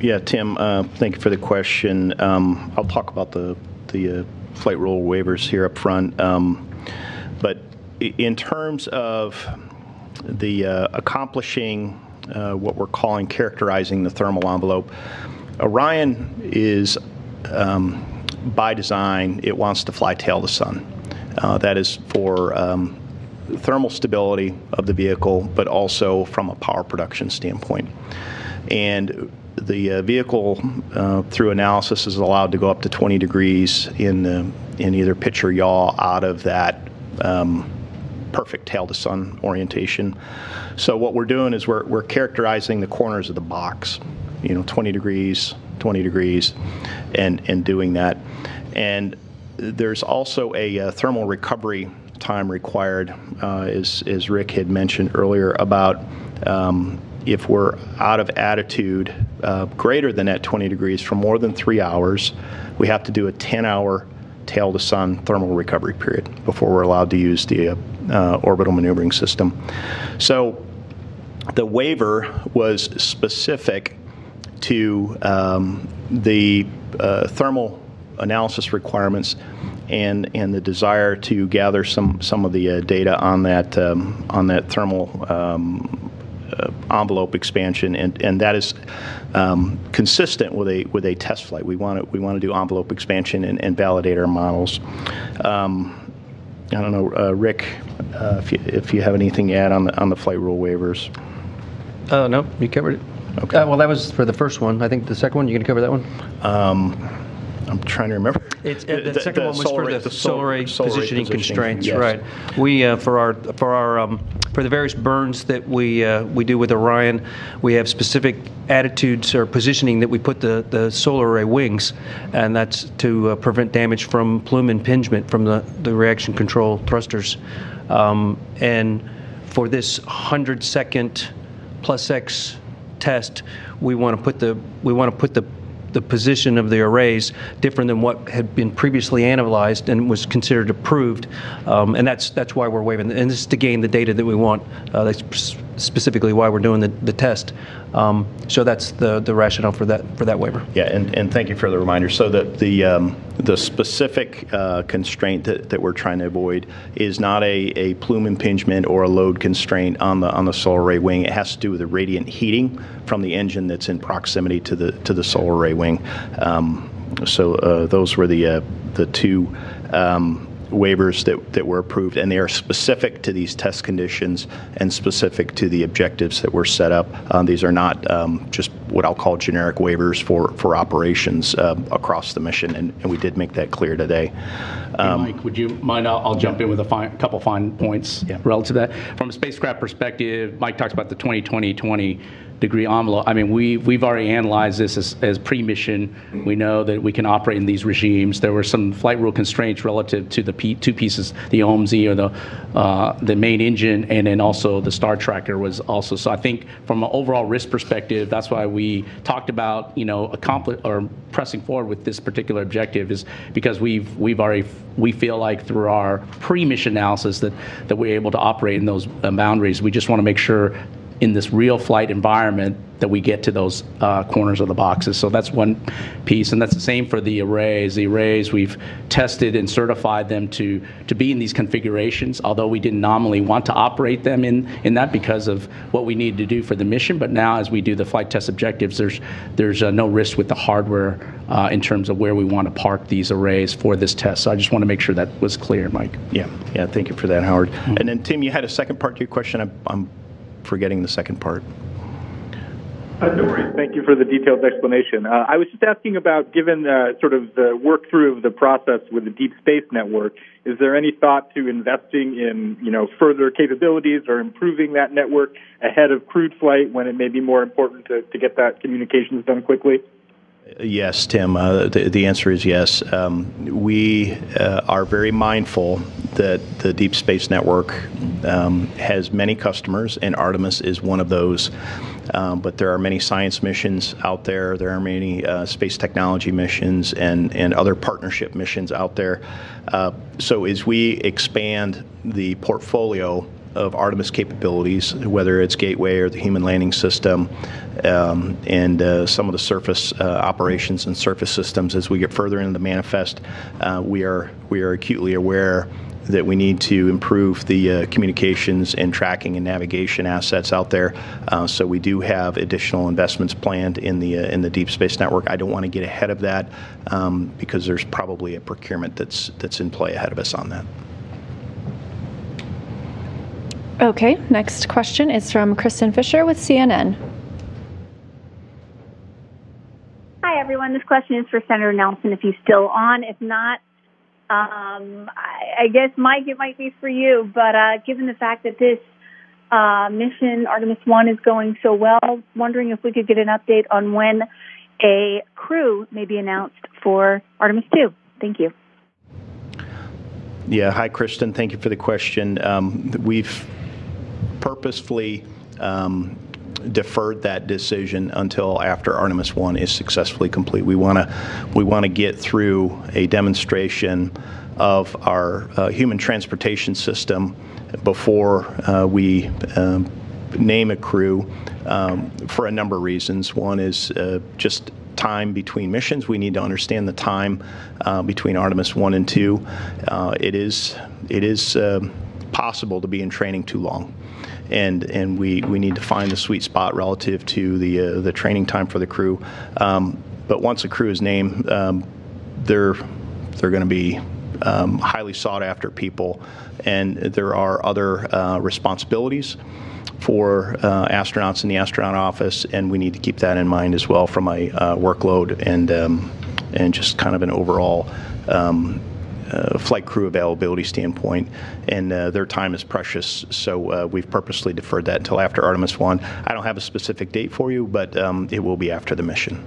Yeah, Tim, thank you for the question. I'll talk about the flight rule waivers here up front. But in terms of the accomplishing what we're calling characterizing the thermal envelope, Orion is, by design, it wants to fly tail to sun. That is for thermal stability of the vehicle, but also from a power production standpoint. And the vehicle, through analysis, is allowed to go up to 20 degrees in either pitch or yaw out of that perfect tail to sun orientation. So what we're doing is we're characterizing the corners of the box, 20 degrees, and doing that. And there's also a thermal recovery time required, as Rick had mentioned earlier, about if we're out of attitude greater than that 20 degrees for more than 3 hours, we have to do a 10-hour tail to sun thermal recovery period before we're allowed to use the orbital maneuvering system. So the waiver was specific to the thermal analysis requirements and the desire to gather some of the data on that thermal envelope expansion, and that is consistent with a test flight. We want to do envelope expansion and validate our models. I don't know, Rick, if you have anything to add on the flight rule waivers. No, you covered it. Okay. Well, that was for the first one. I think the second one, you going to cover that one? I'm trying to remember. The second one was for the solar array positioning constraints, yes. Right? We for the various burns that we do with Orion, we have specific attitudes or positioning that we put the solar array wings, and that's to prevent damage from plume impingement from the reaction control thrusters. And for this 100-second plus X test, we want to put the position of the arrays different than what had been previously analyzed and was considered approved, and that's why we're waiving. And this is to gain the data that we want. That's specifically why we're doing the test. So that's the rationale for that waiver. Yeah, and thank you for the reminder. So that the specific constraint that we're trying to avoid is not a plume impingement or a load constraint on the solar array wing. It has to do with the radiant heating from the engine that's in proximity to the solar array wing. So those were the two waivers that were approved, and they are specific to these test conditions and specific to the objectives that were set up. These are not just what I'll call generic waivers for operations across the mission, and we did make that clear today. Hey, Mike, would you mind? I'll jump in with a couple fine points relative to that. From a spacecraft perspective, Mike talks about the 20-20-20 degree envelope. I mean, we've already analyzed this as pre-mission. We know that we can operate in these regimes. There were some flight rule constraints relative to the two pieces, the OMZ or the main engine, and then also the star tracker was also. So I think from an overall risk perspective, that's why we talked about pressing forward with this particular objective, is because we feel like through our pre-mission analysis that we're able to operate in those boundaries. We just want to make sure in this real flight environment that we get to those corners of the boxes. So that's one piece, and that's the same for the arrays. The arrays, we've tested and certified them to be in these configurations, although we didn't nominally want to operate them in that because of what we need to do for the mission. But now as we do the flight test objectives, there's no risk with the hardware in terms of where we want to park these arrays for this test. So I just want to make sure that was clear, Mike. Yeah, thank you for that, Howard. Mm-hmm. And then Tim, you had a second part to your question. I'm forgetting the second part. No worries. Thank you for the detailed explanation. I was just asking about, given sort of the work through of the process with the Deep Space Network, is there any thought to investing in, further capabilities or improving that network ahead of crewed flight when it may be more important to get that communications done quickly? Yes, Tim. The answer is yes. We are very mindful that the Deep Space Network has many customers, and Artemis is one of those. But there are many science missions out there. There are many space technology missions and other partnership missions out there. So as we expand the portfolio of Artemis capabilities, whether it's Gateway or the Human Landing System, and some of the surface operations and surface systems, as we get further into the manifest, we are acutely aware that we need to improve the communications and tracking and navigation assets out there. So we do have additional investments planned in the Deep Space Network. I don't want to get ahead of that because there's probably a procurement that's in play ahead of us on that. Okay, next question is from Kristen Fisher with CNN. Hi, everyone. This question is for Senator Nelson, if he's still on. If not, I guess, Mike, it might be for you. But given the fact that this mission, Artemis 1, is going so well, wondering if we could get an update on when a crew may be announced for Artemis 2. Thank you. Yeah. Hi, Kristen. Thank you for the question. We've purposefully deferred that decision until after Artemis 1 is successfully complete. We want to get through a demonstration of our human transportation system before we name a crew for a number of reasons. One is just time between missions. We need to understand the time between Artemis 1 and 2. It is possible to be in training too long. And we need to find the sweet spot relative to the training time for the crew. But once a crew is named, they're going to be highly sought after people, and there are other responsibilities for astronauts in the astronaut office, and we need to keep that in mind as well from a workload and just kind of an overall flight crew availability standpoint, and their time is precious, so we've purposely deferred that until after Artemis 1. I don't have a specific date for you, but it will be after the mission.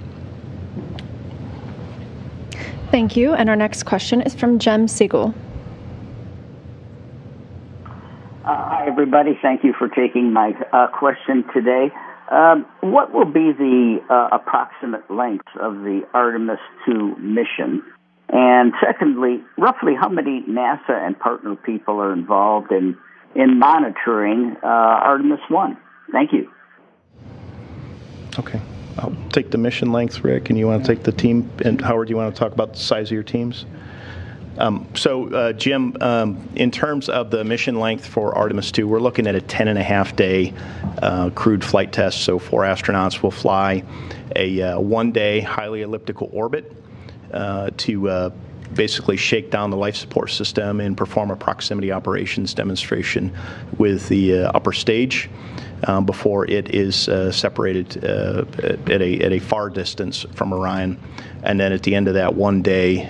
Thank you. And our next question is from Jem Siegel. Hi, everybody. Thank you for taking my question today. What will be the approximate length of the Artemis 2 mission? And secondly, roughly how many NASA and partner people are involved in monitoring Artemis 1? Thank you. Okay. I'll take the mission length, Rick, and you want to take the team, and Howard, you want to talk about the size of your teams? Jim, in terms of the mission length for Artemis 2, we're looking at a 10.5-day crewed flight test. So 4 astronauts will fly a 1-day highly elliptical orbit to basically shake down the life support system and perform a proximity operations demonstration with the upper stage before it is separated at a far distance from Orion. And then at the end of that 1-day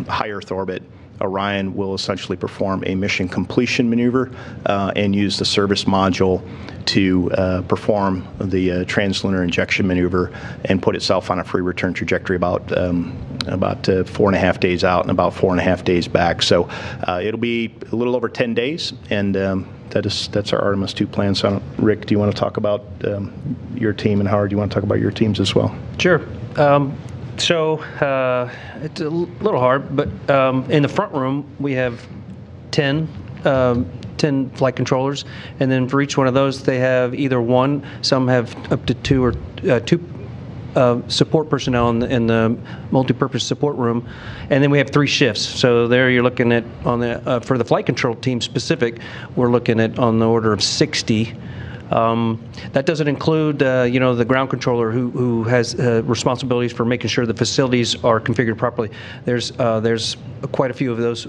high Earth orbit, Orion will essentially perform a mission completion maneuver and use the service module to perform the translunar injection maneuver and put itself on a free return trajectory about 4.5 days out and about 4.5 days back. So it'll be a little over 10 days, and that's our Artemis 2 plan. So, Rick, do you want to talk about your team, and Howard, do you want to talk about your teams as well? Sure. So it's a little hard, but in the front room we have 10 flight controllers, and then for each one of those they have either one, some have up to 2 or 2 support personnel in the multi-purpose support room, and then we have 3 shifts. So there you're looking at on the for the flight control team specific, we're looking at on the order of 60. That doesn't include, the ground controller who has responsibilities for making sure the facilities are configured properly. There's quite a few of those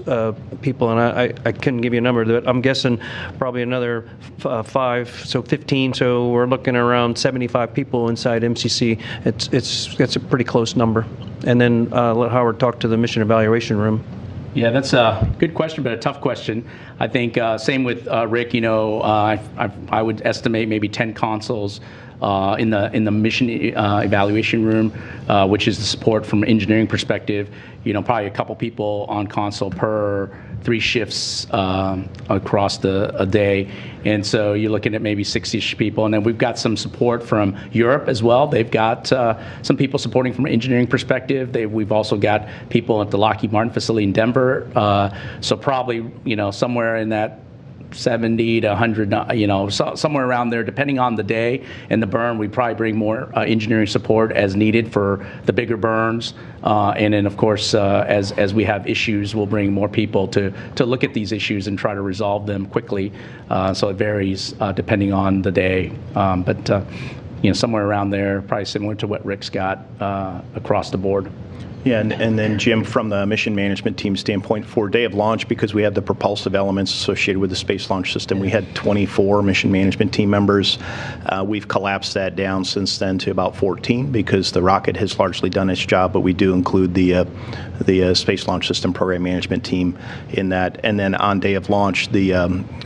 people, and I couldn't give you a number, but I'm guessing probably another 5, so 15. So we're looking around 75 people inside MCC. It's a pretty close number. And then let Howard talk to the mission evaluation room. Yeah, that's a good question, but a tough question. I think same with Rick. I would estimate maybe 10 consoles in the mission evaluation room, which is the support from an engineering perspective. Probably a couple people on console per 3 shifts across a day. And so you're looking at maybe 60-ish people. And then we've got some support from Europe as well. They've got some people supporting from an engineering perspective. We've also got people at the Lockheed Martin facility in Denver. So probably, somewhere in that 70 to 100, somewhere around there, depending on the day and the burn. We probably bring more engineering support as needed for the bigger burns, and then of course, as we have issues, we'll bring more people to look at these issues and try to resolve them quickly. So it varies depending on the day, but somewhere around there, probably similar to what Rick's got across the board. Yeah, and then Jim, from the mission management team standpoint, for day of launch, because we have the propulsive elements associated with the Space Launch System, we had 24 mission management team members. We've collapsed that down since then to about 14 because the rocket has largely done its job, but we do include the Space Launch System program management team in that. And then on day of launch, the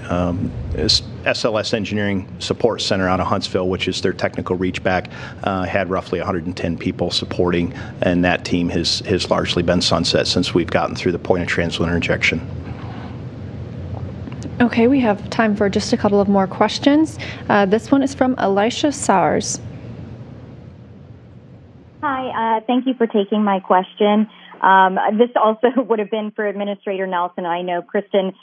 SLS Engineering Support Center out of Huntsville, which is their technical reach back, had roughly 110 people supporting, and that team has largely been sunset since we've gotten through the point of translunar injection. Okay, we have time for just a couple of more questions. This one is from Elisha Sowers. Hi, thank you for taking my question. This also would have been for Administrator Nelson. I know Kristen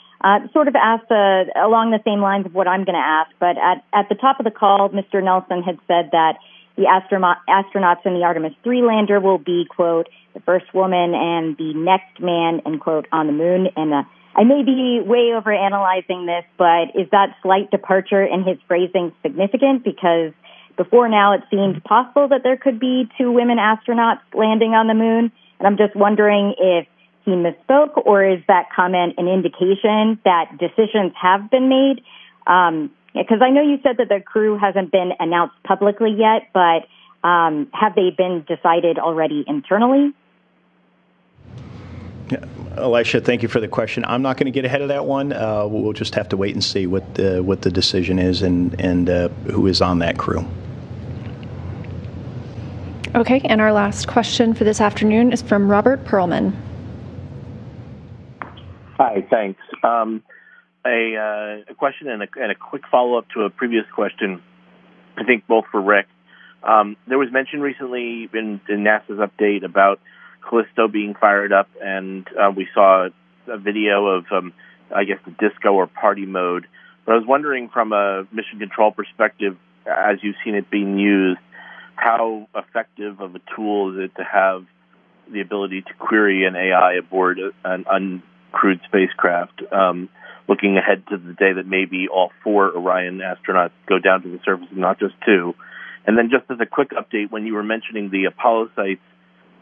sort of asked along the same lines of what I'm going to ask, but at the top of the call, Mr. Nelson had said that the astronauts in the Artemis 3 lander will be, quote, the first woman and the next man, end quote, on the moon. And I may be way overanalyzing this, but is that slight departure in his phrasing significant? Because before now it seemed possible that there could be 2 women astronauts landing on the moon. And I'm just wondering if he misspoke, or is that comment an indication that decisions have been made? Because I know you said that the crew hasn't been announced publicly yet, but have they been decided already internally? Yeah. Elisha, thank you for the question. I'm not going to get ahead of that one. We'll just have to wait and see what the decision is and who is on that crew. Okay, and our last question for this afternoon is from Robert Perlman. Hi, thanks. A question and a quick follow-up to a previous question, I think both for Rick. There was mention recently in NASA's update about Callisto being fired up, and we saw a video of, I guess, the disco or party mode. But I was wondering, from a mission control perspective, as you've seen it being used, how effective of a tool is it to have the ability to query an AI aboard an uncrewed spacecraft, looking ahead to the day that maybe all 4 Orion astronauts go down to the surface and not just 2? And then just as a quick update, when you were mentioning the Apollo sites,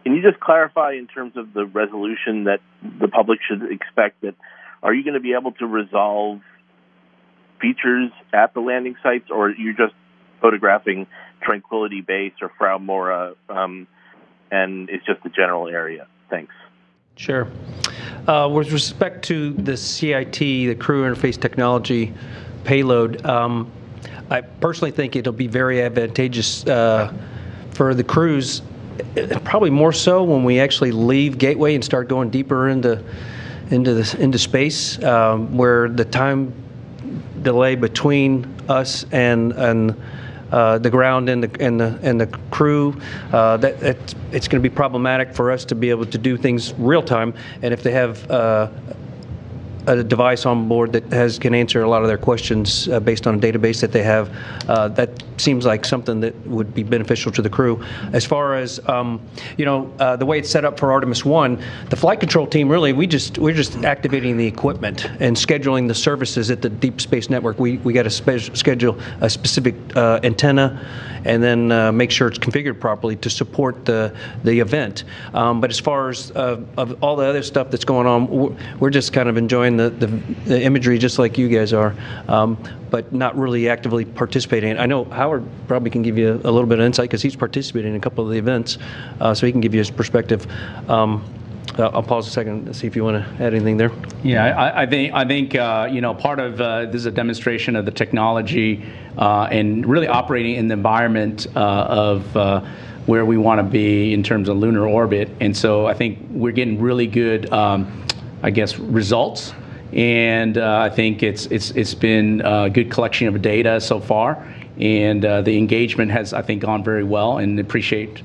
can you just clarify in terms of the resolution that the public should expect? That are you going to be able to resolve features at the landing sites, or are you just photographing Tranquility Base or Frau Mora, and it's just the general area? Thanks. Sure. With respect to the CIT, the Crew Interface Technology payload, I personally think it'll be very advantageous for the crews, probably more so when we actually leave Gateway and start going deeper into space, where the time delay between us and the ground and the crew, it's going to be problematic for us to be able to do things real time. And if they have a device on board that can answer a lot of their questions based on a database that they have, that seems like something that would be beneficial to the crew. As far as the way it's set up for Artemis 1, the flight control team, really, we're just activating the equipment and scheduling the services at the Deep Space Network. We got to schedule a specific antenna and then make sure it's configured properly to support the event. But as far as of all the other stuff that's going on, we're just kind of enjoying the imagery just like you guys are, but not really actively participating. I know Howard probably can give you a little bit of insight because he's participating in a couple of the events, so he can give you his perspective. I'll pause a second to see if you want to add anything there. Yeah, I think part of this is a demonstration of the technology and really operating in the environment of where we want to be in terms of lunar orbit. And so I think we're getting really good, results. And I think it's been a good collection of data so far. And the engagement has, I think, gone very well, and appreciate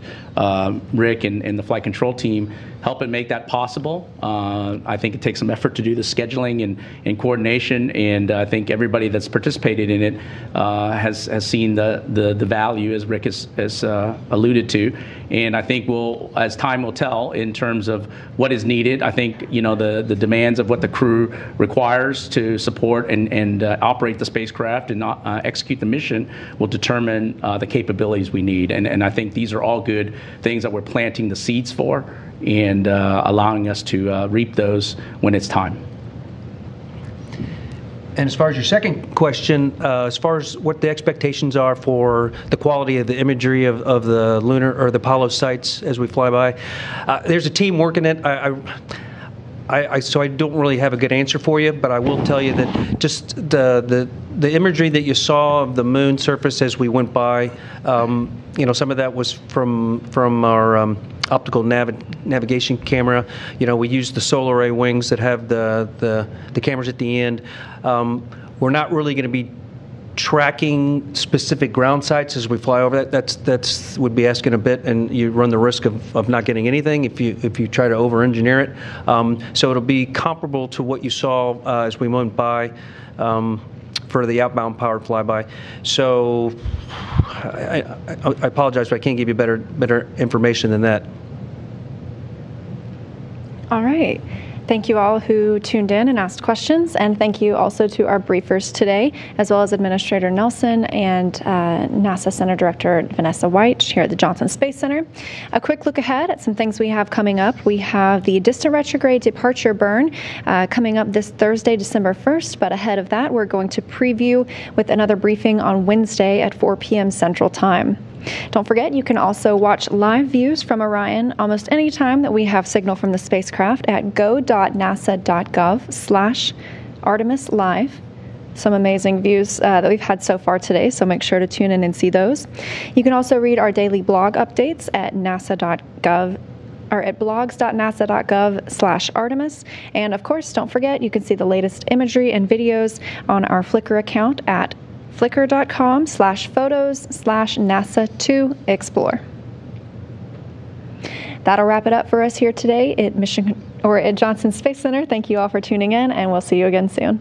Rick and the flight control team helping make that possible. I think it takes some effort to do the scheduling and coordination, and I think everybody that's participated in it has seen the value, as Rick has alluded to. And I think as time will tell in terms of what is needed, I think the demands of what the crew requires to support and operate the spacecraft and execute the mission will determine the capabilities we need. And I think these are all good things that we're planting the seeds for and allowing us to reap those when it's time. And as far as your second question, as far as what the expectations are for the quality of the imagery of the lunar or the Apollo sites as we fly by, there's a team working it. So I don't really have a good answer for you, but I will tell you that just the imagery that you saw of the moon surface as we went by, some of that was from our optical navigation camera. We use the solar array wings that have the cameras at the end. We're not really going to be tracking specific ground sites as we fly over that. That's would be asking a bit, and you run the risk of not getting anything if you try to over-engineer it. So it'll be comparable to what you saw as we went by for the outbound powered flyby. So I apologize, but I can't give you better information than that. All right. Thank you all who tuned in and asked questions, and thank you also to our briefers today, as well as Administrator Nelson and NASA Center Director Vanessa White here at the Johnson Space Center. A quick look ahead at some things we have coming up. We have the distant retrograde departure burn coming up this Thursday, December 1st, but ahead of that, we're going to preview with another briefing on Wednesday at 4 p.m. Central Time. Don't forget, you can also watch live views from Orion almost any time that we have signal from the spacecraft at go.nasa.gov/Artemis Live. Some amazing views that we've had so far today, so make sure to tune in and see those. You can also read our daily blog updates at nasa.gov or at blogs.nasa.gov/Artemis. And of course, don't forget, you can see the latest imagery and videos on our Flickr account at flickr.com/photos/NASA2Explore. That'll wrap it up for us here today at Johnson Space Center. Thank you all for tuning in, and we'll see you again soon.